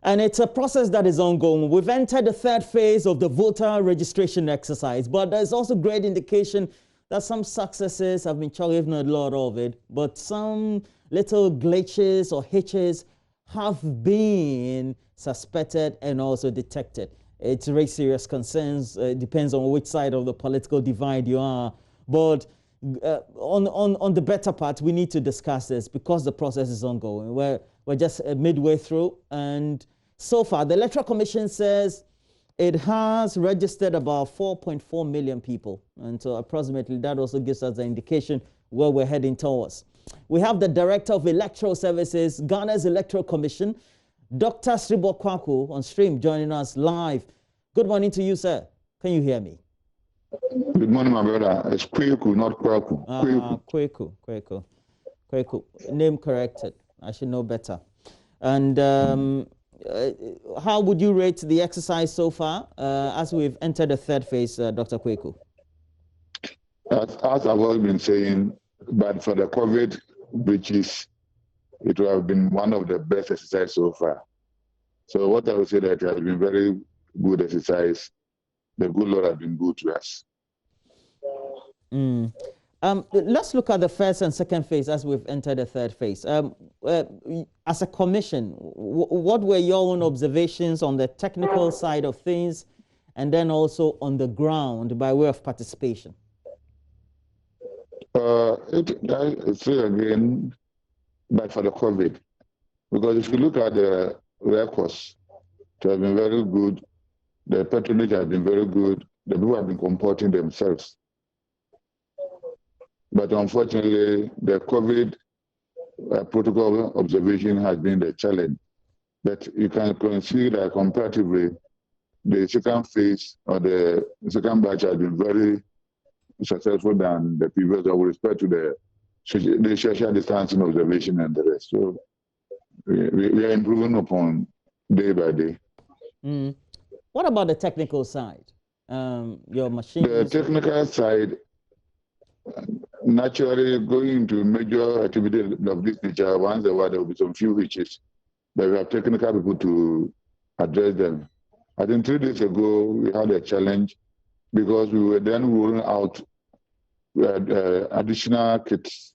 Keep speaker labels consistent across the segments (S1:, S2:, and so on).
S1: And it's a process that is ongoing. We've entered the third phase of the voter registration exercise, but there's also great indication that some successes have been chalked, if not a lot of it, but some little glitches or hitches have been suspected and also detected. It's raised serious concerns. It depends on which side of the political divide you are. But on the better part, we need to discuss this because the process is ongoing. We're just midway through, and so far the Electoral Commission says it has registered about 4.4 million people, and so approximately that also gives us an indication where we're heading towards. We have the Director of Electoral Services, Ghana's Electoral Commission, Dr. Serebour on stream, joining us live. Good morning to you, sir. Can you hear me?
S2: Good morning, my brother. It's Kweku, not Kwaku.
S1: Kweku. Name corrected. I should know better. And how would you rate the exercise so far as we've entered the third phase, Dr. Kweku?
S2: As I've always been saying, but for the COVID breaches, it would have been one of the best exercises so far. So what I would say that it has been very good exercise. The good Lord has been good to us.
S1: Let's look at the first and second phase as we've entered the third phase. As a commission, what were your own observations on the technical side of things and then also on the ground by way of participation?
S2: It's again, but for the COVID, because if you look at the records, it has been very good. The patronage has been very good. The people have been comporting themselves. But unfortunately, the COVID protocol observation has been the challenge. But you can consider that comparatively, the second phase or the second batch has been very successful than the previous with respect to the social distancing observation and the rest. So we are improving upon day by day.
S1: What about the technical side? Your machine?
S2: The technical side, naturally going into major activity of this nature, once a while there will be some few hitches, but we have technical people to address them. I think 3 days ago, we had a challenge because we were then rolling out additional kits.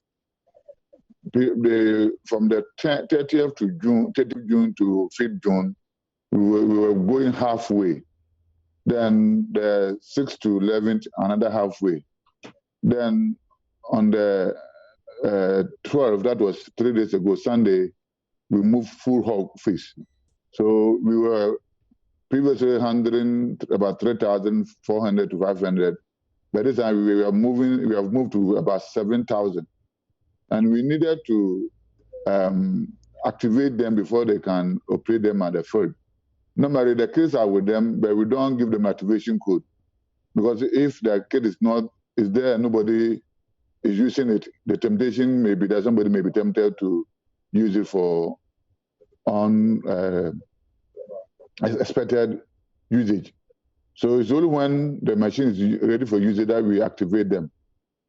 S2: From the 30th to June, 30th June to 5th June, we were going halfway. Then the 6th to 11th, another halfway. Then on the 12th, that was 3 days ago, Sunday, we moved full hog phase. So we were previously handling about 3,400 to 500. By this time, we have moved to about 7,000. And we needed to activate them before they can operate them at the field. Normally, the kids are with them, but we don't give them activation code. Because if the kid is there, nobody is using it, the temptation may be that somebody may be tempted to use it for unexpected usage. So it's only when the machine is ready for usage that we activate them.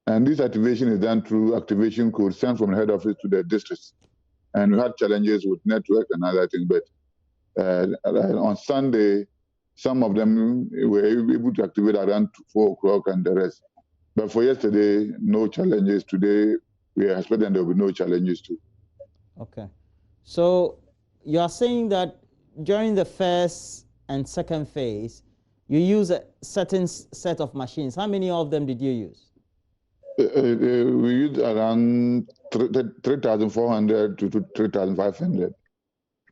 S2: And this activation is done through activation code sent from the head office to the districts. And we had challenges with network and other things, but on Sunday, some of them were able to activate around 4 o'clock and the rest. But for yesterday, no challenges. Today, we are expecting there will be no challenges too.
S1: Okay. So you are saying that during the first and second phase, you use a certain set of machines. How many of them did you use?
S2: We used around 3,400 to 3,500.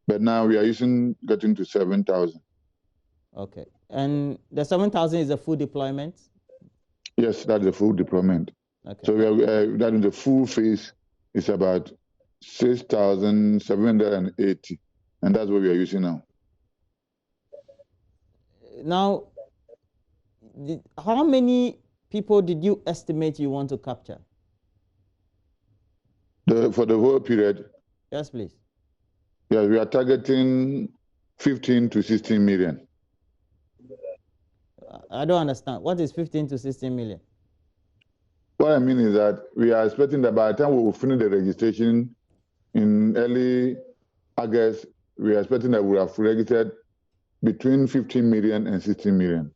S2: But now we are getting to 7,000.
S1: Okay. And the 7,000 is a full deployment?
S2: Yes, that's a full deployment. Okay. So that is the full phase is about 6,780. And that's what we are using now.
S1: Now, how many people did you estimate you want to capture?
S2: For the whole period?
S1: Yes, please.
S2: Yeah, we are targeting 15 to 16 million.
S1: I don't understand. What is 15 to 16 million?
S2: What I mean is that we are expecting that by the time we will finish the registration in early August, we are expecting that we have registered between 15 million and 16 million.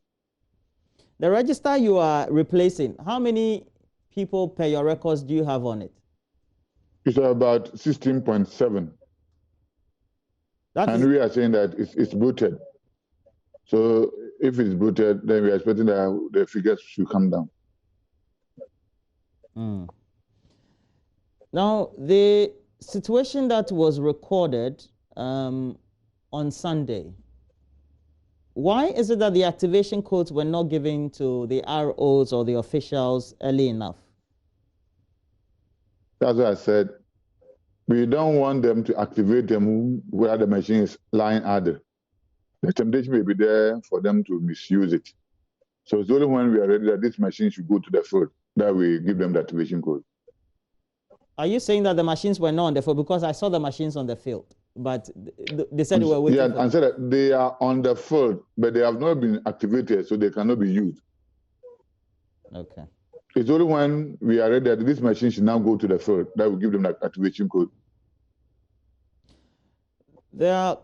S1: The register you are replacing, how many people per your records do you have on it?
S2: It's about 16.7. And we are saying that it's booted. So if it's booted, then we are expecting that the figures should come down.
S1: Now, the situation that was recorded on Sunday, why is it that the activation codes were not given to the ROs or the officials early enough?
S2: That's what I said. We don't want them to activate them where the machine is lying idle. The temptation may be there for them to misuse it. So it's only when we are ready that this machine should go to the field that we give them the activation code.
S1: Are you saying that the machines were not on the field? Because I saw the machines on the field, but they said they were waiting.
S2: Yeah, and said that they are on the field, but they have not been activated, so they cannot be used.
S1: Okay.
S2: It's only when we are ready that this machine should now go to the field that we give them the activation code.
S1: There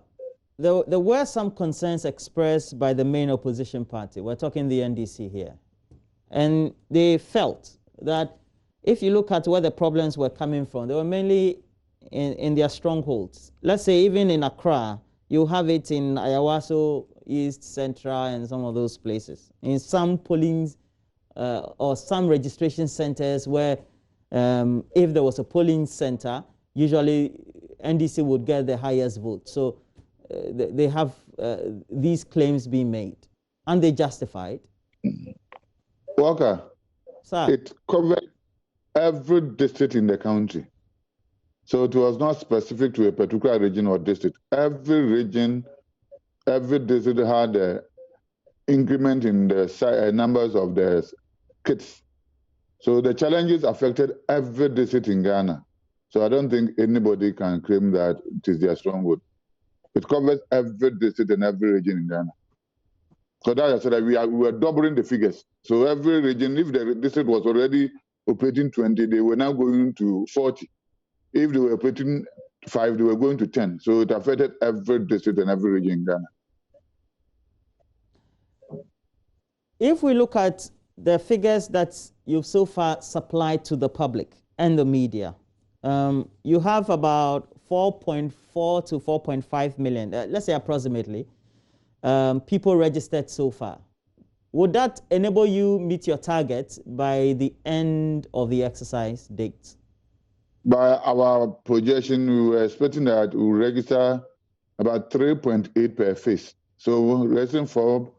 S1: were some concerns expressed by the main opposition party. We're talking the NDC here. And they felt that if you look at where the problems were coming from, they were mainly in their strongholds. Let's say even in Accra, you have it in Ayawaso, East, Central, and some of those places. In some polling or some registration centers where if there was a polling center, usually NDC would get the highest vote. So they have these claims being made. And they justified.
S2: Walker,
S1: Sir.
S2: It covered every district in the country. So it was not specific to a particular region or district. Every region, every district had an increment in the numbers of the kits. So the challenges affected every district in Ghana. So I don't think anybody can claim that it is their stronghold. It covers every district and every region in Ghana. So that's so that we were doubling the figures. So every region, if the district was already operating 20, they were now going to 40. If they were operating 5, they were going to 10. So it affected every district and every region in Ghana.
S1: If we look at the figures that you've so far supplied to the public and the media, you have about 4.4 to 4.5 million, let's say approximately, people registered so far. Would that enable you meet your target by the end of the exercise date?
S2: By our projection, we were expecting that we will register about 3.8 per phase. So registering 4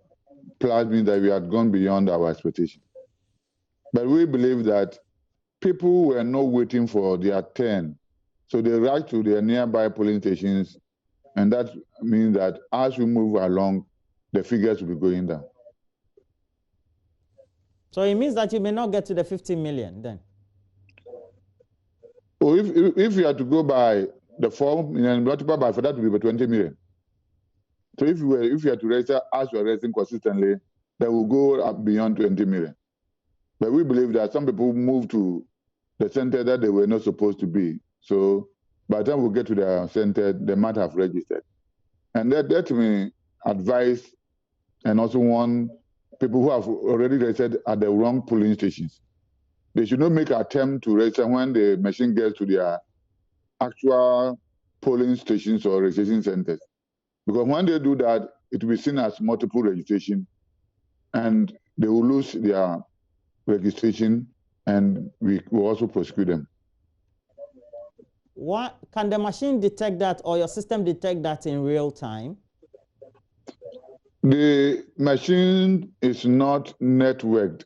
S2: plus means that we had gone beyond our expectation. But we believe that people were not waiting for their turn. So they rushed to their nearby polling stations, and that means that as we move along, the figures will be going down.
S1: So it means that you may not get to the 15 million then?
S2: So if you had to go by the 4 million multiplied by 4, that would be 20 million. So if you had to register as you are registering consistently, that will go up beyond 20 million. But we believe that some people move to the center that they were not supposed to be. So by the time we get to the center, they might have registered. And that may advise and also warn people who have already registered at the wrong polling stations. They should not make an attempt to register when the machine gets to their actual polling stations or registration centers. Because when they do that, it will be seen as multiple registration, and they will lose their registration, and we will also prosecute them.
S1: What can the machine detect that, or your system detect that in real time?
S2: The machine is not networked.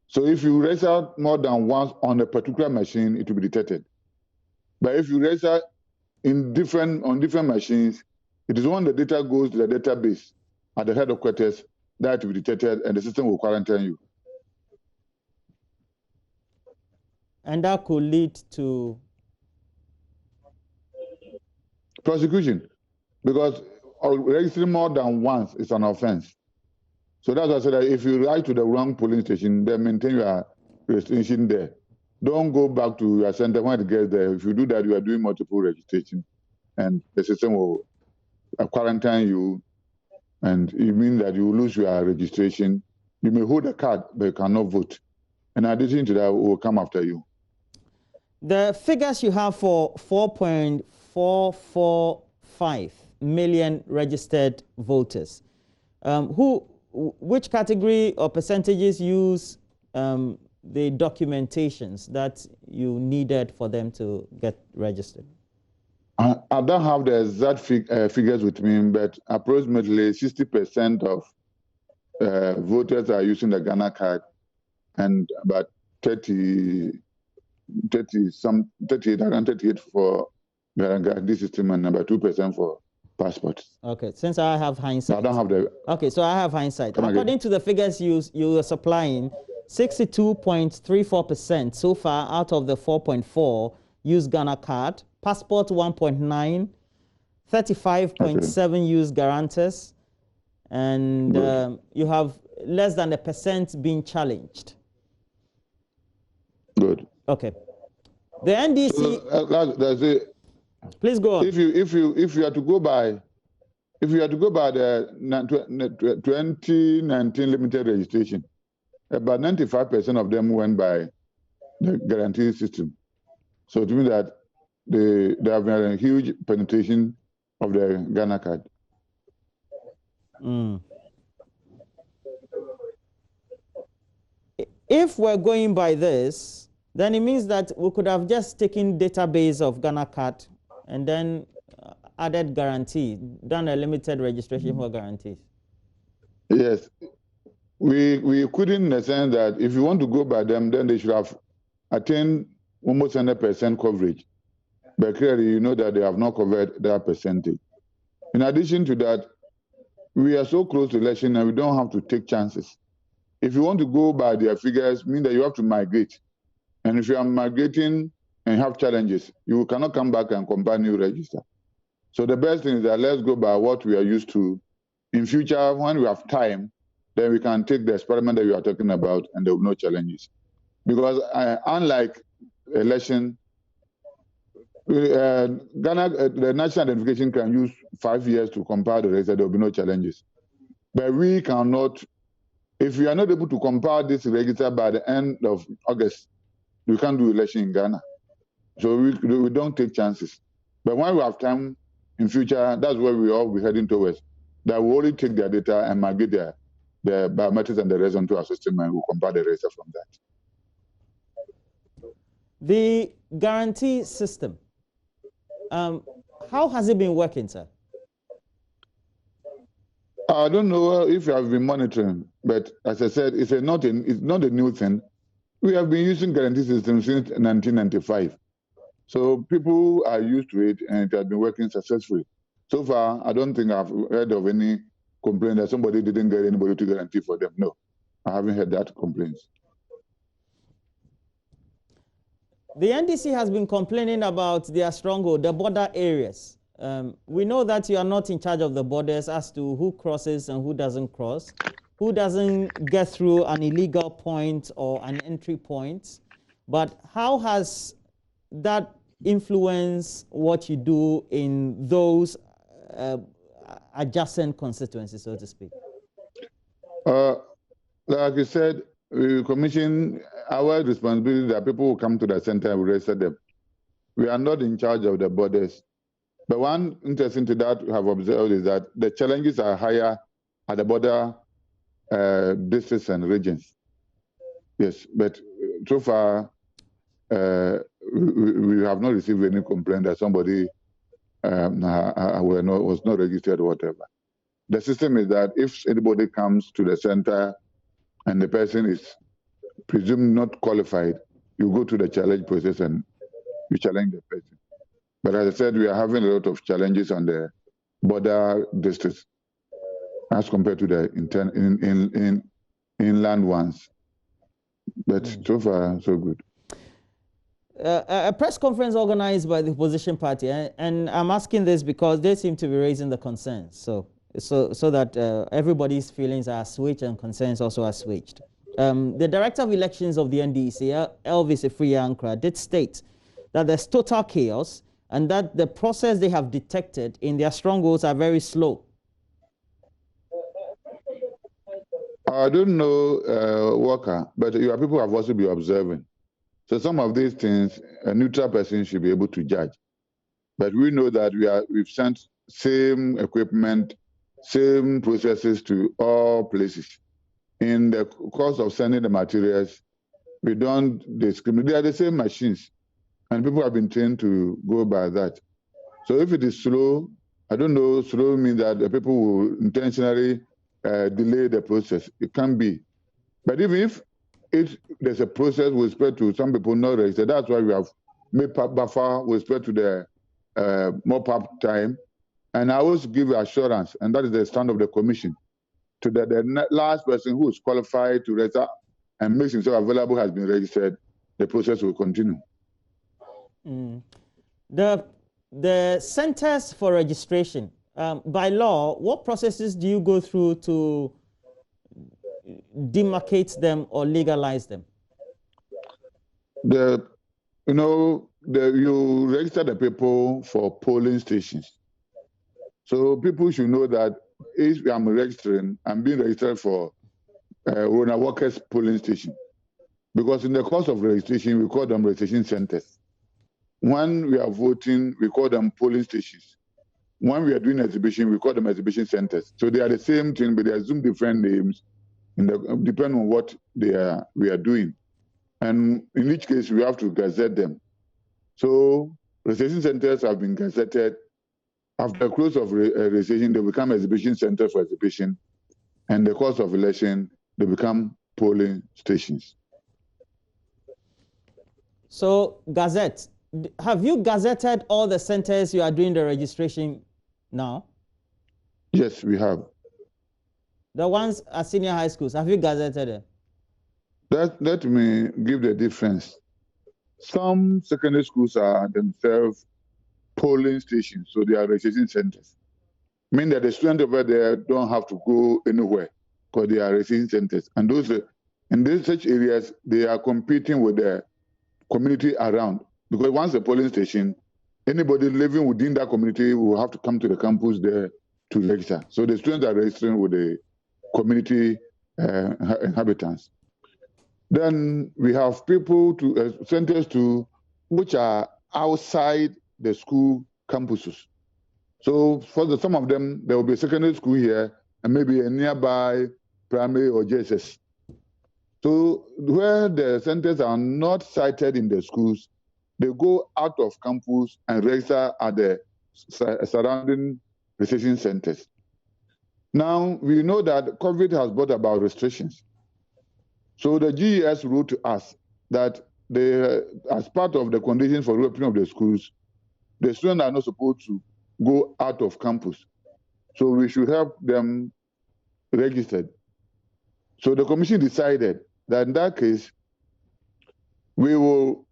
S2: So if you register more than once on a particular machine, it will be detected. But if you register on different machines, it is when the data goes to the database at the headquarters that will be detected, and the system will quarantine you.
S1: And that could lead to
S2: prosecution, because registering more than once is an offense. So that's why I said that if you write to the wrong polling station, then maintain your registration there. Don't go back to your center when it gets there. If you do that, you are doing multiple registration, and the system will quarantine you, and it means that you lose your registration. You may hold a card, but you cannot vote. In addition to that, we will come after you.
S1: The figures you have for 4.445 million registered voters, which category or percentages use the documentations that you needed for them to get registered?
S2: I don't have the exact figures with me, but approximately 60% of voters are using the Ghana card, and about 38 for the guarantee system, and about 2% for passports.
S1: Okay, since I have hindsight.
S2: I don't have the.
S1: Okay, so I have hindsight. According to the figures you are supplying, 62.34% so far out of the 4.4 use Ghana card, passport 1.9, 35.7 use guarantors, and you have less than 1% being challenged.
S2: Good.
S1: Okay. The NDC.
S2: So, that's it.
S1: Please go on.
S2: If you are to go by the 2019 limited registration, about 95% of them went by the guarantee system. So it means that they have been a huge penetration of the Ghana card.
S1: If we're going by this, then it means that we could have just taken database of Ghana card and then added guarantee, done a limited registration for guarantees.
S2: Yes. We couldn't, in the sense that if you want to go by them, then they should have attained almost 100% coverage. But clearly, you know that they have not covered that percentage. In addition to that, we are so close to election and we don't have to take chances. If you want to go by their figures, mean that you have to migrate. And if you are migrating and have challenges, you cannot come back and compile new register. So the best thing is that let's go by what we are used to. In future, when we have time, then we can take the experiment that you are talking about and there will be no challenges. Because unlike election, Ghana, the national identification can use 5 years to compile the register, there will be no challenges. But we cannot, if we are not able to compile this register by the end of August, we can't do election in Ghana. So we don't take chances. But when we have time in future, that's where we all be heading towards. That we only take their data and migrate the biometrics and the rest onto our system, and we'll compile the register from that.
S1: The guarantee system, how has it been working, sir?
S2: I don't know if you have been monitoring, but as I said, it's not a new thing. We have been using guarantee system since 1995. So people are used to it and it has been working successfully. So far, I don't think I've heard of any complaint that somebody didn't get anybody to guarantee for them. No, I haven't heard that complaints.
S1: The NDC has been complaining about their stronghold, the border areas. We know that you are not in charge of the borders as to who crosses and who doesn't cross, who doesn't get through an illegal point or an entry point. But how has that influenced what you do in those adjacent constituencies, so to speak?
S2: Like you said, we commission our responsibility that people will come to the center and we register them. We are not in charge of the borders. But one interesting thing that we have observed is that the challenges are higher at the border districts and regions. Yes, but so far we have not received any complaint that somebody was not registered or whatever. The system is that if anybody comes to the center and the person is presumed not qualified, you go to the challenge process and you challenge the person. But as I said, we are having a lot of challenges on the border districts as compared to the inland ones. But so far, so good.
S1: A press conference organized by the opposition party, and I'm asking this because they seem to be raising the concerns, so that everybody's feelings are assuaged and concerns also are assuaged. The Director of Elections of the NDC, Elvis Efriankra, did state that there's total chaos and that the process they have detected in their strongholds are very slow?
S2: I don't know, Walker, but your people have also been observing. So some of these things, a neutral person should be able to judge. But we know that we've sent same equipment, same processes to all places. In the course of sending the materials, we don't discriminate. They are the same machines, and people have been trained to go by that. So if it is slow, I don't know, slow means that the people will intentionally delay the process. It can be. But even if there's a process with respect to some people not registered, that's why we have made buffer with respect to the mop-up time. And I always give assurance, and that is the stand of the commission, to the last person who is qualified to register and makes himself available has been registered, the process will continue.
S1: Mm. The centers for registration, by law, what processes do you go through to demarcate them or legalize them?
S2: You register the people for polling stations. So people should know that if I'm registering, I'm being registered for Rona Walker's polling station. Because in the course of registration, we call them registration centers. When we are voting, we call them polling stations. When we are doing exhibition, we call them exhibition centers. So they are the same thing, but they assume different names depending on what we are doing. And in each case, we have to gazette them. So registration centers have been gazetted. After the close of registration, they become exhibition centers for exhibition. And the course of election, they become polling stations.
S1: So, Gazette, have you gazetted all the centers you are doing the registration now?
S2: Yes, we have.
S1: The ones at senior high schools, have you gazetted them?
S2: Let me give the difference. Some secondary schools are themselves polling stations, so they are registration centers. Meaning that the students over there don't have to go anywhere because they are registration centers. And those in such areas, they are competing with the community around. Because once a polling station, anybody living within that community will have to come to the campus there to register. So the students are registering with the community inhabitants. Then we have people centers which are outside the school campuses. So for some of them, there will be a secondary school here and maybe a nearby primary or JSS. So where the centers are not sited in the schools, they go out of campus and register at the surrounding registration centers. Now, we know that COVID has brought about restrictions. So the GES wrote to us that as part of the conditions for reopening of the schools, the students are not supposed to go out of campus. So we should have them registered. So the commission decided that in that case, we will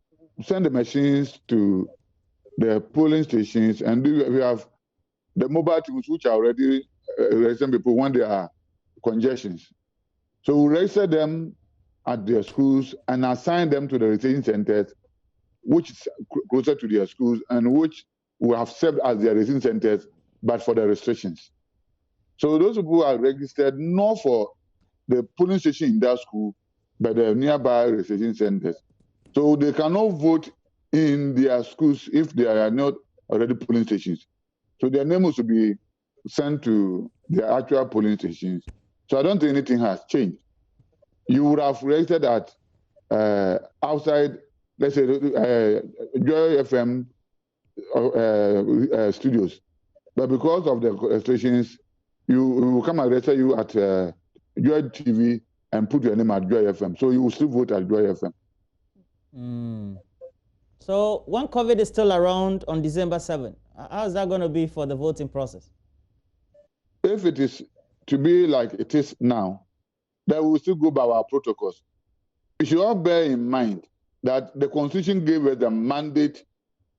S2: send the machines to the polling stations, and we have the mobile teams which are already registering people when there are congestions. So we register them at their schools and assign them to the registration centers, which is closer to their schools and which will have served as their registration centers, but for the restrictions. So those people are registered not for the polling station in that school, but the nearby registration centers. So they cannot vote in their schools if they are not already polling stations. So their names will be sent to their actual polling stations. So I don't think anything has changed. You would have registered at outside, let's say, Joy FM studios. But because of the restrictions, you will come and register you at Joy TV and put your name at Joy FM. So you will still vote at Joy FM.
S1: So when COVID is still around on December 7th, how is that going to be for the voting process?
S2: If it is to be like it is now, then we will still go by our protocols. We should all bear in mind that the Constitution gave us the mandate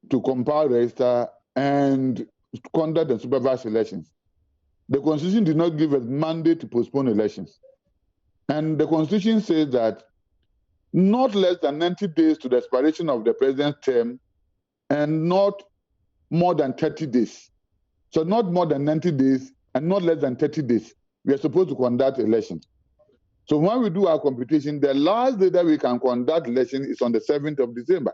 S2: to compile, register, and conduct and supervise elections. The Constitution did not give us mandate to postpone elections. And the Constitution says that not less than 90 days to the expiration of the president's term and not more than 30 days. So not more than 90 days and not less than 30 days. We are supposed to conduct elections. So when we do our computation, the last day that we can conduct election is on the 7th of December.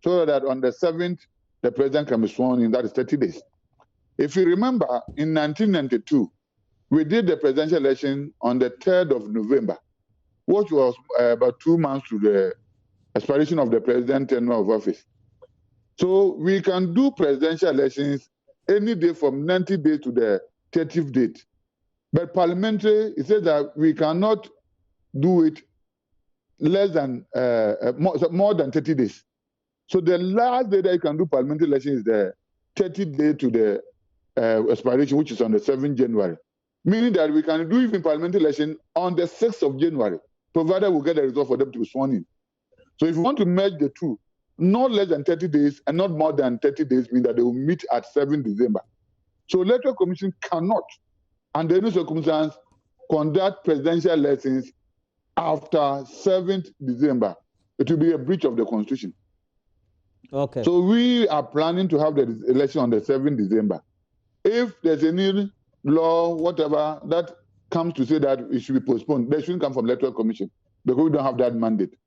S2: So that on the 7th, the president can be sworn in, that is 30 days. If you remember, in 1992, we did the presidential election on the 3rd of November, which was about 2 months to the expiration of the president's tenure of office. So we can do presidential elections any day from 90 days to the 30th date. But parliamentary, it says that we cannot do it less than more than 30 days. So the last day that you can do parliamentary election is the 30th day to the expiration, which is on the 7th January. Meaning that we can do even parliamentary election on the 6th of January, provided we get a result for them to be sworn in. So if you want to merge the two, not less than 30 days and not more than 30 days mean that they will meet at 7 December. So Electoral Commission cannot, under any circumstance, conduct presidential elections after 7th December. It will be a breach of the Constitution.
S1: Okay.
S2: So we are planning to have the election on the 7th December. If there's any law, whatever, that comes to say that it should be postponed, they shouldn't come from Electoral Commission because we don't have that mandate.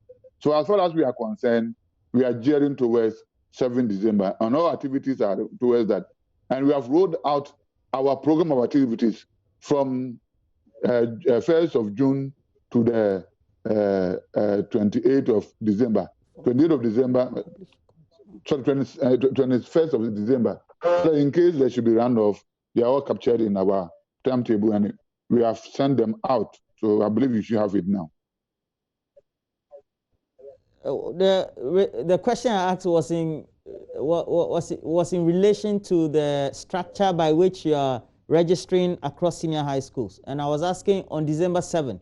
S2: So as far as we are concerned, we are gearing towards 7th December, and all activities are towards that. And we have rolled out our program of activities from 1st of June to the 28th of December. 28th of December, sorry, 21st of December. So in case there should be runoff, they are all captured in our timetable, and we have sent them out. So I believe you should have it now.
S1: The question I asked was in relation to the structure by which you are registering across senior high schools, and I was asking on December 7th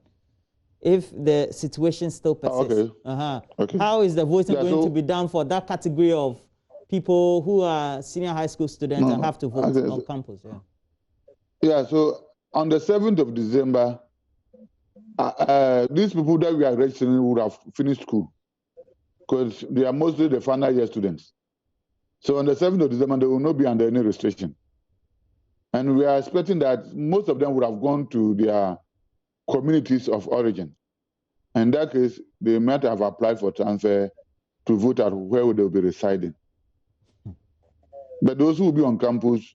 S1: if the situation still persists.
S2: Okay. Okay.
S1: How is the voting going to be done for that category of people who are senior high school students and have to vote on campus?
S2: Yeah. So on the 7th of December, these people that we are registering would have finished school, because they are mostly the final year students. So on the 7th of December, they will not be under any restriction. And we are expecting that most of them would have gone to their communities of origin. In that case, they might have applied for transfer to vote at where they will be residing. But those who will be on campus,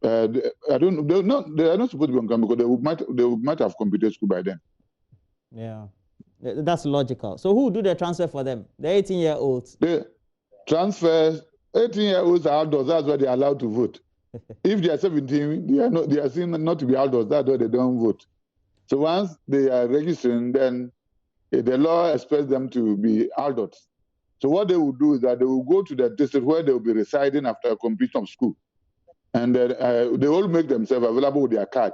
S2: they are not supposed to be on campus because they might have completed school by then.
S1: Yeah. That's logical. So who do the transfer for them? The 18-year-olds?
S2: The transfers, 18-year-olds are outdoors. That's why they are allowed to vote. If they are 17, they are seen not to be outdoors. That's why they don't vote. So once they are registering, then the law expects them to be outdoors. So what they will do is that they will go to the district where they will be residing after completion of school. And they will make themselves available with their card.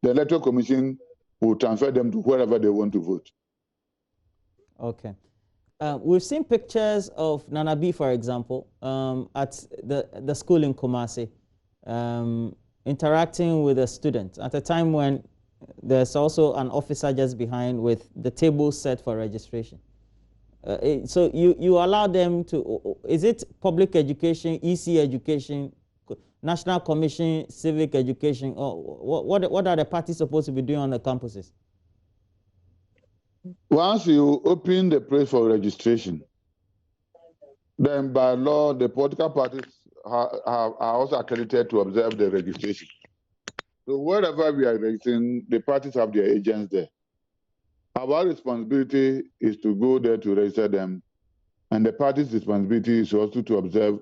S2: The Electoral Commission will transfer them to wherever they want to vote.
S1: Okay. We've seen pictures of Nana B, for example, at the school in Kumasi, interacting with a student at a time when there's also an officer just behind with the table set for registration. So you allow them to, is it public education, EC education, National Commission, civic education, or what are the parties supposed to be doing on the campuses?
S2: Once you open the place for registration, then by law, the political parties are also accredited to observe the registration. So wherever we are registering, the parties have their agents there. Our responsibility is to go there to register them, and the party's responsibility is also to observe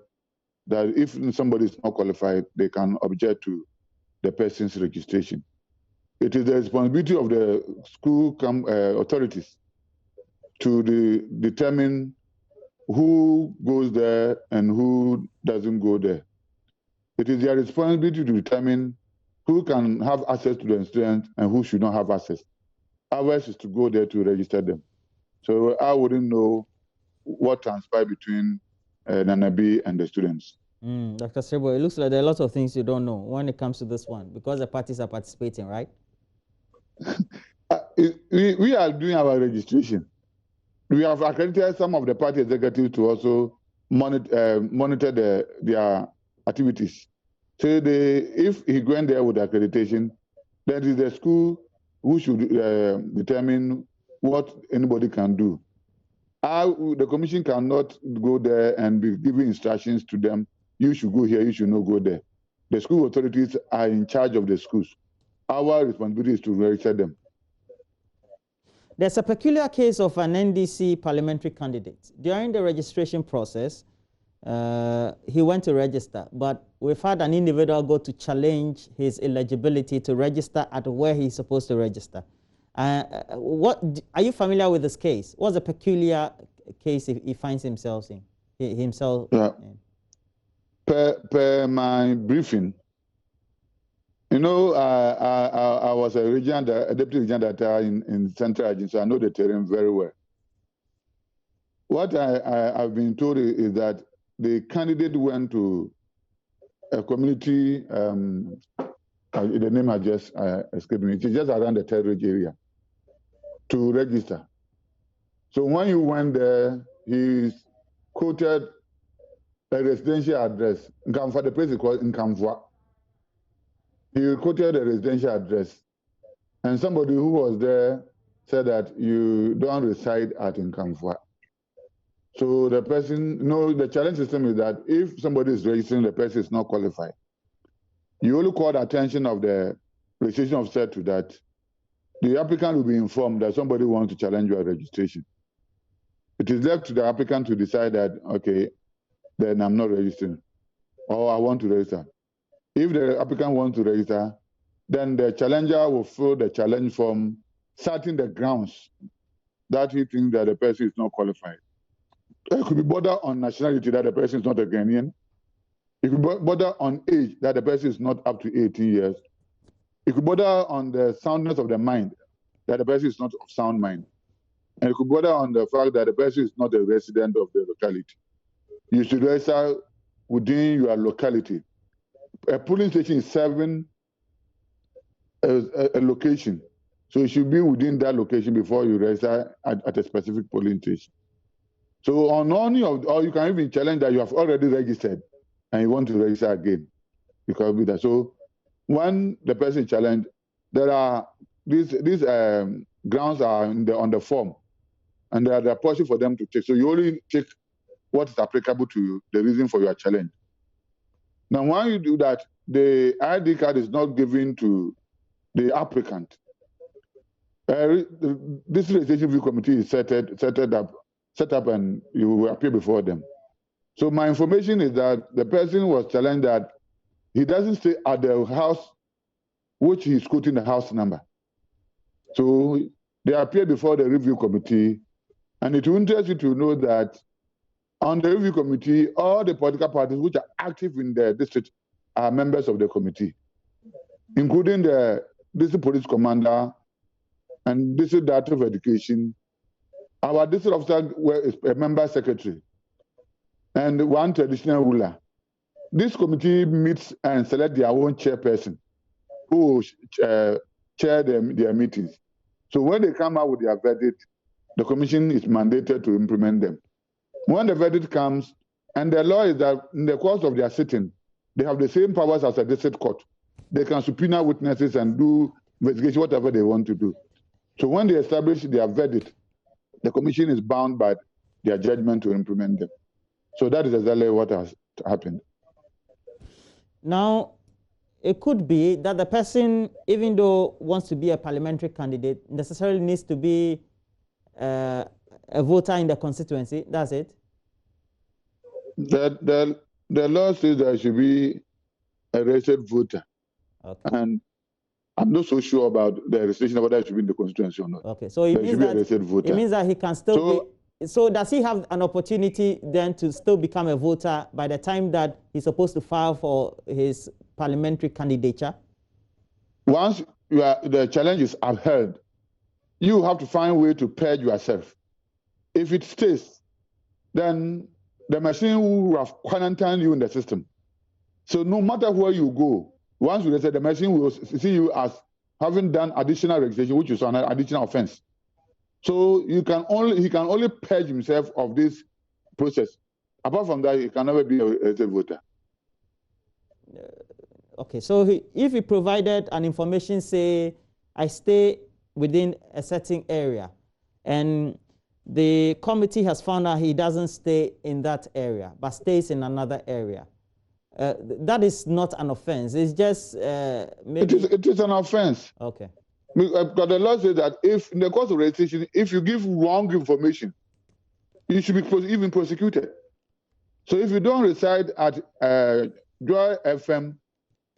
S2: that if somebody is not qualified, they can object to the person's registration. It is the responsibility of the school authorities to determine who goes there and who doesn't go there. It is their responsibility to determine who can have access to the students and who should not have access. Ours is to go there to register them. So I wouldn't know what transpired between Nanabi and the students.
S1: Dr. Serebour, it looks like there are lots of things you don't know when it comes to this one, because the parties are participating, right?
S2: We are doing our registration. We have accredited some of the party executives to also monitor their activities. So if he going there with accreditation, that is the school who should determine what anybody can do. The commission cannot go there and be giving instructions to them. You should go here, you should not go there. The school authorities are in charge of the schools. Our responsibility is to register them.
S1: There's a peculiar case of an NDC parliamentary candidate. During the registration process, he went to register, but we've had an individual go to challenge his eligibility to register at where he's supposed to register. What are you familiar with this case? What's a peculiar case he finds himself in?
S2: Per my briefing, you know, I was a deputy regional director in Central Agency, so I know the terrain very well. What I've been told is that the candidate went to a community, the name has just escaped me, it's just around the Terridge area, to register. So when you went there, he quoted a residential address. The place is called Nkamfwa. He quoted a residential address. And somebody who was there said that you don't reside at Nkamfwa. So the person, the challenge system is that if somebody is registering, the person is not qualified. You only call the attention of the registration officer to that. The applicant will be informed that somebody wants to challenge your registration. It is left to the applicant to decide that, okay, then I'm not registering, or I want to register. If the applicant wants to register, then the challenger will fill the challenge form, citing the grounds that he thinks that the person is not qualified. It could be border on nationality, that the person is not a Ghanaian. It could border on age, that the person is not up to 18 years. It could border on the soundness of the mind, that the person is not of sound mind. And it could border on the fact that the person is not a resident of the locality. You should register within your locality. A polling station is serving a location. So you should be within that location before you register at a specific polling station. So or you can even challenge that you have already registered and you want to register again. Because with that. So when the person challenged, there are these grounds are on the form, and there are possible for them to take. So you only take what is applicable to the reason for your challenge. Now, when you do that, the ID card is not given to the applicant. This registration review committee is set up, and you will appear before them. So my information is that the person was challenged that he doesn't stay at the house which he's quoting the house number. So they appear before the review committee, and it will interest you to know that on the review committee, all the political parties which are active in the district are members of the committee, including the district police commander and district director of education. Our district officer is a member secretary and one traditional ruler. This committee meets and select their own chairperson who will chair their meetings. So when they come out with their verdict, the commission is mandated to implement them. When the verdict comes, and the law is that in the course of their sitting, they have the same powers as a district court. They can subpoena witnesses and do investigation, whatever they want to do. So when they establish their verdict, the commission is bound by their judgment to implement them. So that is exactly what has happened.
S1: Now, it could be that the person, even though wants to be a parliamentary candidate, necessarily needs to be a voter in the constituency. That's it.
S2: The law says that I should be a registered voter. Okay. And I'm not so sure about the registration of whether I should be in the constituency or not.
S1: Okay, so it means that he can still be. So does he have an opportunity then to still become a voter by the time that he's supposed to file for his parliamentary candidature?
S2: Once the challenge is upheld, you have to find a way to purge yourself. If it stays, then the machine will have quarantined you in the system. So no matter where you go, once you register, the machine will see you as having done additional registration, which is an additional offense. So he can only purge himself of this process. Apart from that, he can never be a voter.
S1: okay, so if he provided an information, say, I stay within a certain area, and the committee has found out he doesn't stay in that area, but stays in another area, that is not an offense. It's just maybe...
S2: It is an offense.
S1: Okay.
S2: Because the law says that if, in the course of registration, if you give wrong information, you should be even prosecuted. So if you don't reside at Joy FM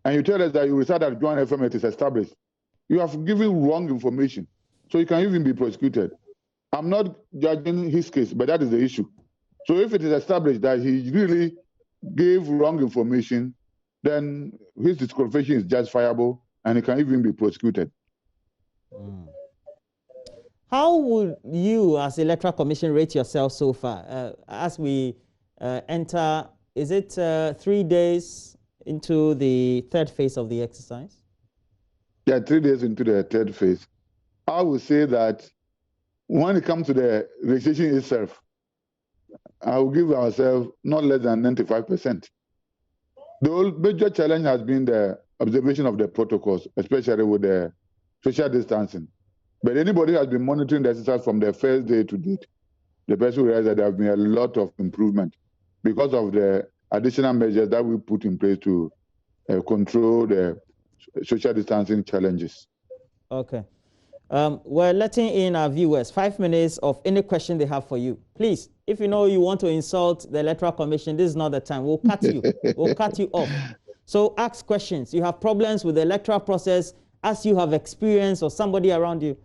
S2: and you tell us that you reside at Joy FM, it is established, you have given wrong information. So you can even be prosecuted. I'm not judging his case, but that is the issue. So if it is established that he really gave wrong information, then his disqualification is justifiable and he can even be prosecuted.
S1: How would you, as Electoral Commission, rate yourself so far? As we enter, is it 3 days into the third phase of the exercise?
S2: Yeah, 3 days into the third phase. I would say that when it comes to the registration itself, I will give ourselves not less than 95%. The major challenge has been the observation of the protocols, especially with the social distancing. But anybody who has been monitoring the exercise from the first day to date, the person realized that there have been a lot of improvement because of the additional measures that we put in place to control the social distancing challenges.
S1: Okay. We're letting in our viewers 5 minutes of any question they have for you. Please, if you know you want to insult the Electoral Commission, this is not the time. We'll cut you. We'll cut you off. So ask questions. You have problems with the electoral process as you have experience or somebody around you.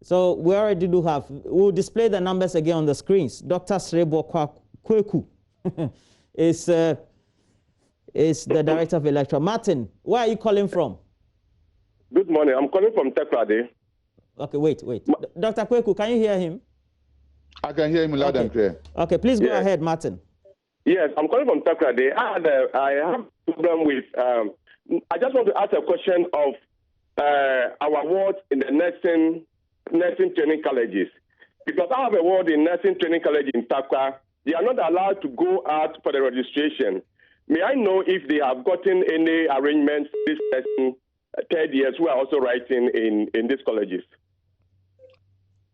S1: So we already do have. We'll display the numbers again on the screens. Dr. Serebour Kweku is the Director of Electoral. Martin, where are you calling from?
S3: Good morning. I'm calling from Tekrade.
S1: Okay, wait. Dr. Kweku, can you hear him?
S2: I can hear him loud and clear.
S1: Okay, please go ahead, Martin.
S3: Yes, I'm calling from Tekrade. I have a problem with, I just want to ask a question of our wards in the nursing training colleges. Because I have a ward in nursing training college in Takwa. They are not allowed to go out for the registration. May I know if they have gotten any arrangements this nursing third years who are also writing in these colleges?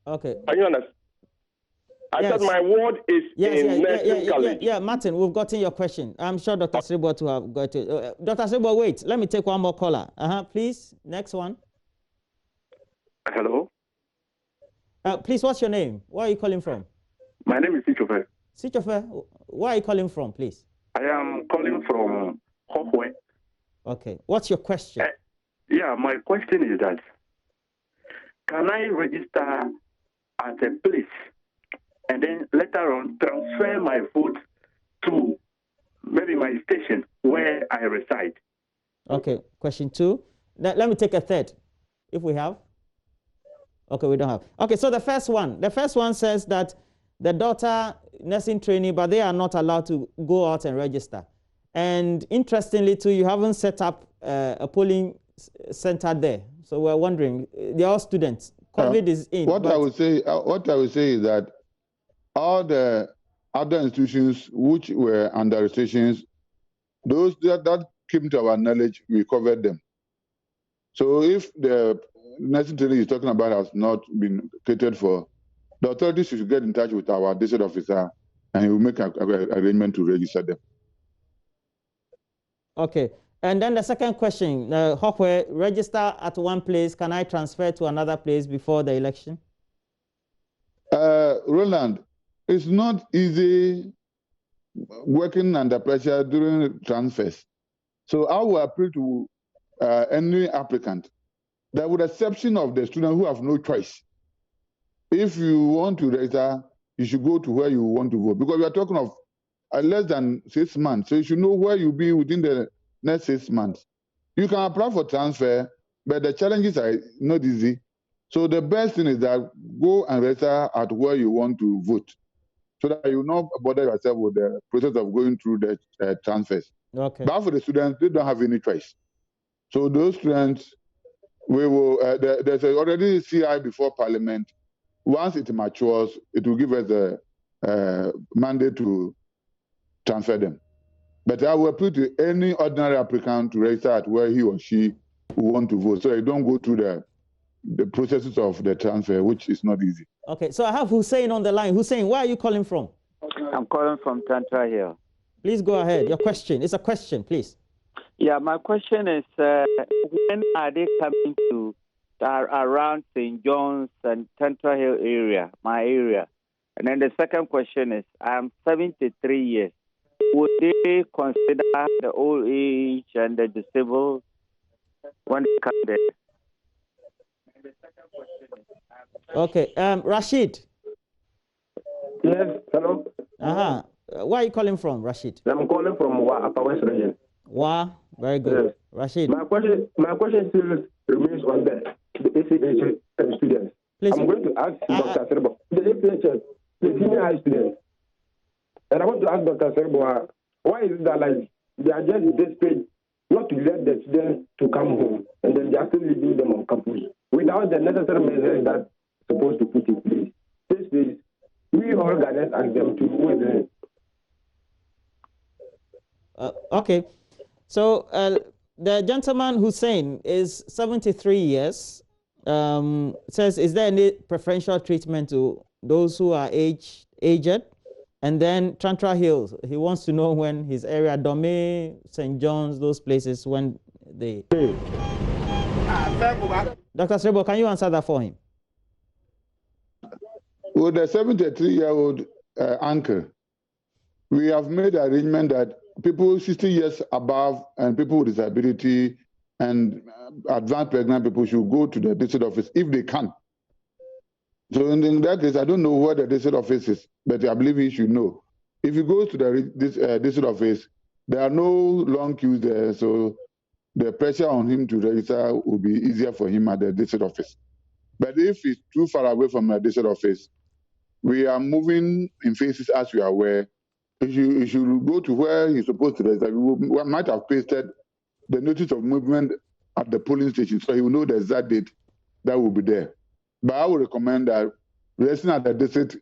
S1: Okay.
S3: Can you understand? I said my ward is in nursing college.
S1: Yeah, Martin, we've gotten your question. I'm sure Dr. Serebour to have got it. Dr. Serebour, wait. Let me take one more caller. Please, next one.
S4: Hello.
S1: Please, what's your name? Where are you calling from?
S4: My name is Sichofe.
S1: Sichofe, where are you calling from, please?
S4: I am calling from Hokwe.
S1: Okay. What's your question?
S4: Yeah, my question is that, can I register at a place and then later on transfer my vote to maybe my station where I reside?
S1: Okay, question 2. Let me take a third, if we have. Okay, we don't have. Okay, so the first one says that the daughter nursing training, but they are not allowed to go out and register. And interestingly too, you haven't set up a polling center there. So we're wondering, they're all students. COVID is in.
S2: What I would say is that all the other institutions which were under restrictions, those that came to our knowledge, we covered them. So if the nursing training you're talking about has not been catered for, the authorities should get in touch with our district officer and he will make an arrangement to register them.
S1: Okay. And then the second question, Hokwe, register at one place, can I transfer to another place before the election?
S2: Roland, it's not easy working under pressure during transfers. So I will appeal to any applicant that with the exception of the students who have no choice, if you want to register, you should go to where you want to vote. Because we are talking of less than 6 months. So you should know where you'll be within the next 6 months. You can apply for transfer, but the challenges are not easy. So the best thing is that go and register at where you want to vote, so that you not bother yourself with the process of going through the transfers.
S1: Okay.
S2: But for the students, they don't have any choice. So those students, we will. There's already CI before Parliament. Once it matures, it will give us a mandate to transfer them. But I will appeal to any ordinary applicant to register at where he or she will want to vote, so they don't go through the processes of the transfer, which is not easy.
S1: Okay, so I have Hussein on the line. Hussein, where are you calling from?
S5: I'm calling from Tantra Hill.
S1: Please go ahead. Your question. It's a question, please.
S5: Yeah, my question is, when are they coming to around St. John's and Tantra Hill area, my area? And then the second question is, I'm 73 years. Would they consider the old age and the disabled when they come there?
S1: Okay, Rashid.
S6: Yes, hello.
S1: Where are you calling from, Rashid?
S6: I'm calling from Upper West Region.
S1: Very good.
S6: Yes.
S1: Rashid.
S6: My question still remains on the ACH students.
S1: Please.
S6: I'm going to ask Dr. Serebour, the ACH, the senior high students. And I want to ask Dr. Serebour, why is it that they are just desperate not to let the students to come home, and then they are still leaving them on campus without the necessary measures that supposed to put in place? This is, we all Ghanaians ask them to wait.
S1: Okay. So the gentleman Hussein is 73 years. Says, is there any preferential treatment to those who are aged? And then Tantra Hills, he wants to know when his area, Dome, St. John's, those places, when they... Dr. Serebour, can you answer that for him?
S2: With the 73-year-old uncle, we have made an arrangement that people 60 years above and people with disability and advanced pregnant people should go to the district office if they can. So in that case, I don't know where the district office is, but I believe he should know. If he goes to the district office, there are no long queues there, so the pressure on him to register will be easier for him at the district office. But if he's too far away from the district office, we are moving in phases as we are aware. He should go to where he's supposed to register. We might have pasted the notice of movement at the polling station, so he will know the exact date that will be there. But I would recommend that registering at the district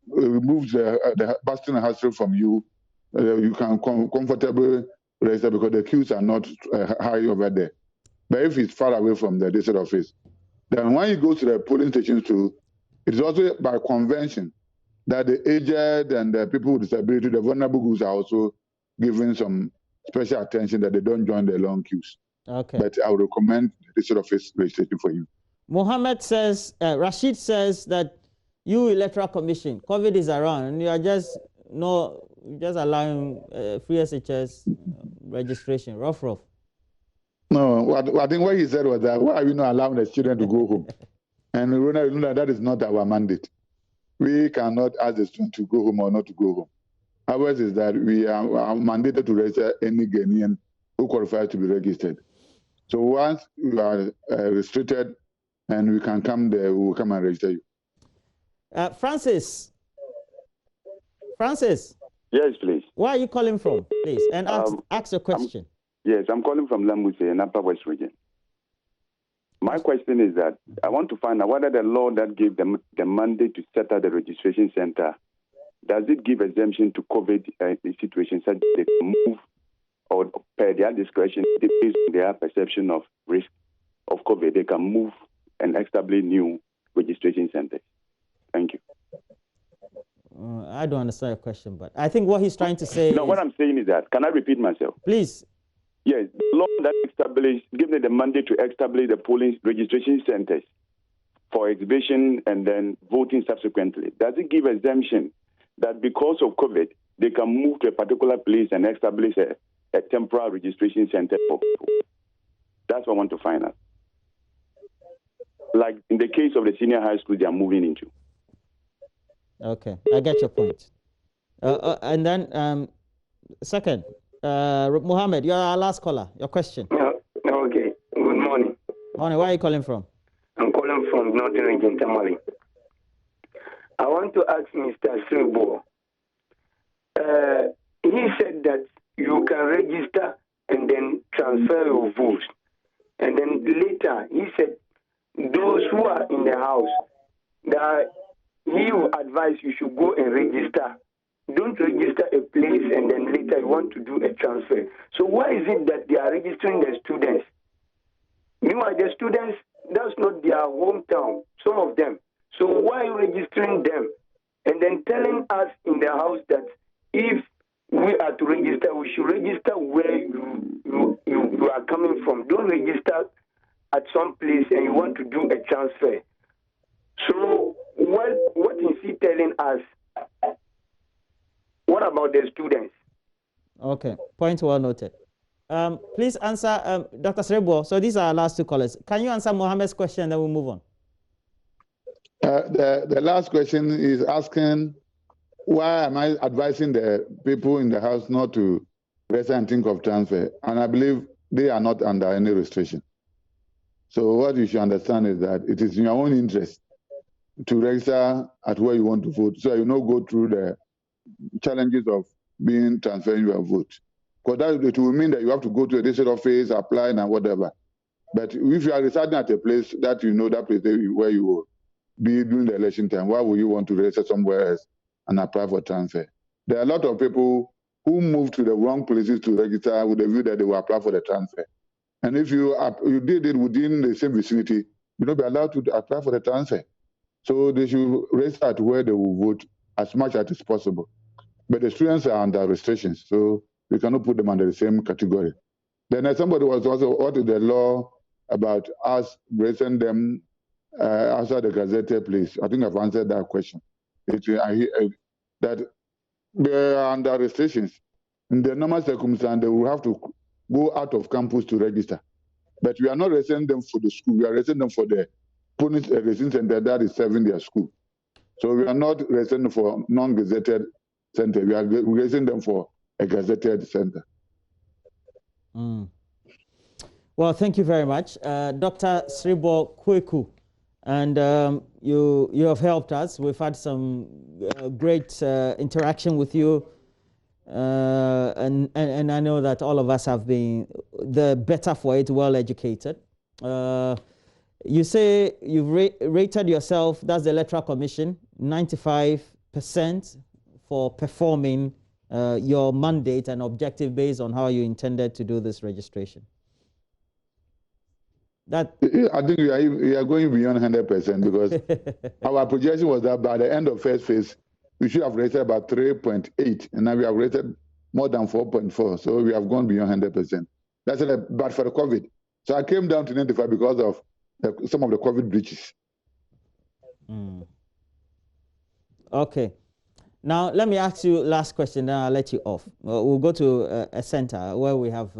S2: removes the busting and hassle from you. You can comfortably register because the queues are not high over there. But if it's far away from the district office, then when you go to the polling stations too, it's also by convention that the aged and the people with disability, the vulnerable groups are also given some special attention that they don't join the long queues.
S1: Okay.
S2: But I would recommend the district office registration for you.
S1: Mohammed says, Rashid says that you Electoral Commission, COVID is around, and you are just allowing free SHS registration, rough.
S2: No, I think what he said was that, why are we not allowing the student to go home? And that is not our mandate. We cannot ask the student to go home or not to go home. Ours is that we are mandated to register any Ghanaian who qualifies to be registered. So once you are restricted and we can come there, we will come and register you.
S1: Francis.
S7: Yes, please.
S1: Where are you calling from, please? And ask a question.
S7: I'm calling from Lamuse in Upper West Region. My question is that I want to find out whether the law that gave them the mandate to set up the registration center, does it give exemption to COVID situations such that they can move or per their discretion, based on their perception of risk of COVID, they can move and establish new registration centers? Thank you.
S1: I don't understand your question, but I think what he's trying to say
S7: what I'm saying is that, can I repeat myself?
S1: Please.
S7: Yes, the law that gave them the mandate to establish the polling registration centers for exhibition and then voting subsequently. Does it give exemption that because of COVID, they can move to a particular place and establish a temporary registration center for people? That's what I want to find out. Like in the case of the senior high school they are moving into.
S1: Okay, I get your point. And then second, Mohammed, you're our last caller. Your question.
S8: Okay. Good morning.
S1: Morning. Where are you calling from?
S8: I'm calling from Northern Region, Tamale. I want to ask Mr. Serebour. He said that you can register and then transfer your votes. And then later, he said those who are in the house, that he will advise you should go and register don't register a place and then later you want to do a transfer. So why is it that they are registering the students? Meanwhile, the students, that's not their hometown, some of them. So why registering them? And then telling us in the house that if we are to register, we should register where you are coming from. Don't register at some place and you want to do a transfer. So what is he telling us? What about the students?
S1: Okay, point well noted. Please answer, Dr. Serebour. So these are our last two callers. Can you answer Mohammed's question and then we'll move on?
S2: The last question is asking, why am I advising the people in the house not to register and think of transfer? And I believe they are not under any restriction. So what you should understand is that it is in your own interest to register at where you want to vote, so you not go through the challenges of being transferring your vote. Because that it will mean that you have to go to a district office, apply and whatever. But if you are residing at a place that you know that place where you will be during the election time, why would you want to register somewhere else and apply for transfer? There are a lot of people who move to the wrong places to register with the view that they will apply for the transfer. And if you did it within the same vicinity, you will not be allowed to apply for the transfer. So they should register at where they will vote as much as is possible. But the students are under restrictions, so we cannot put them under the same category. Then somebody was also, what is the law about us raising them outside the gazetted place? I think I've answered that question. That they are under restrictions. In the normal circumstance, they will have to go out of campus to register. But we are not raising them for the school. We are raising them for the police raising center that is serving their school. So we are not raising them for non-gazetted center. We are raising them for a gazetted center.
S1: Well, thank you very much. Dr. Serebour Kweku, and you have helped us. We've had some great interaction with you. And I know that all of us have been the better for it, well educated. You say you've rated yourself, that's the Electoral Commission, 95% for performing your mandate and objective based on how you intended to do this registration. I
S2: think we are going beyond 100% because our projection was that by the end of first phase, we should have rated about 3.8, and now we have rated more than 4.4. So we have gone beyond 100%. That's bad for the COVID. So I came down to 95 because of some of the COVID breaches.
S1: Okay. Now, let me ask you last question, then I'll let you off. We'll go to a center where we have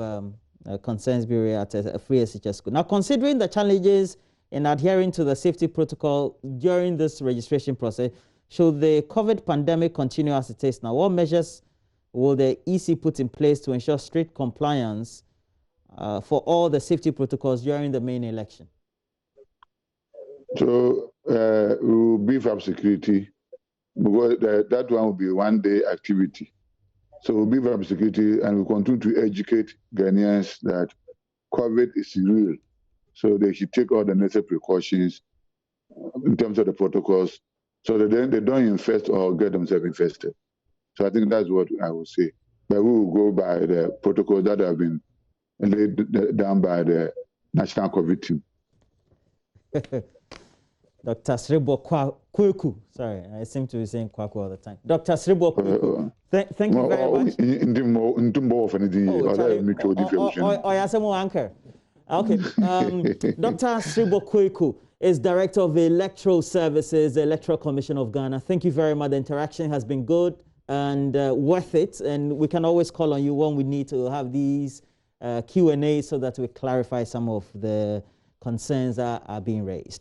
S1: concerns bureau at a free SHS school. Now, considering the challenges in adhering to the safety protocol during this registration process, should the COVID pandemic continue as it is now, what measures will the EC put in place to ensure strict compliance for all the safety protocols during the main election?
S2: So we will beef up security, because that one will be one-day activity. So we'll beef up security and we'll continue to educate Ghanaians that COVID is real. So they should take all the necessary precautions in terms of the protocols, so that they don't infest or get themselves infested. So I think that's what I would say. But we will go by the protocols that have been laid down by the National COVID team.
S1: Dr. Serebour Kweku. Sorry, I seem to be saying Kwaku all the time. Dr. Serebour Kweku. Thank you very much. Okay. Dr. Serebour Kweku is Director of the Electoral Services, the Electoral Commission of Ghana. Thank you very much. The interaction has been good and worth it. And we can always call on you when we need to have these Q&A so that we clarify some of the concerns that are being raised.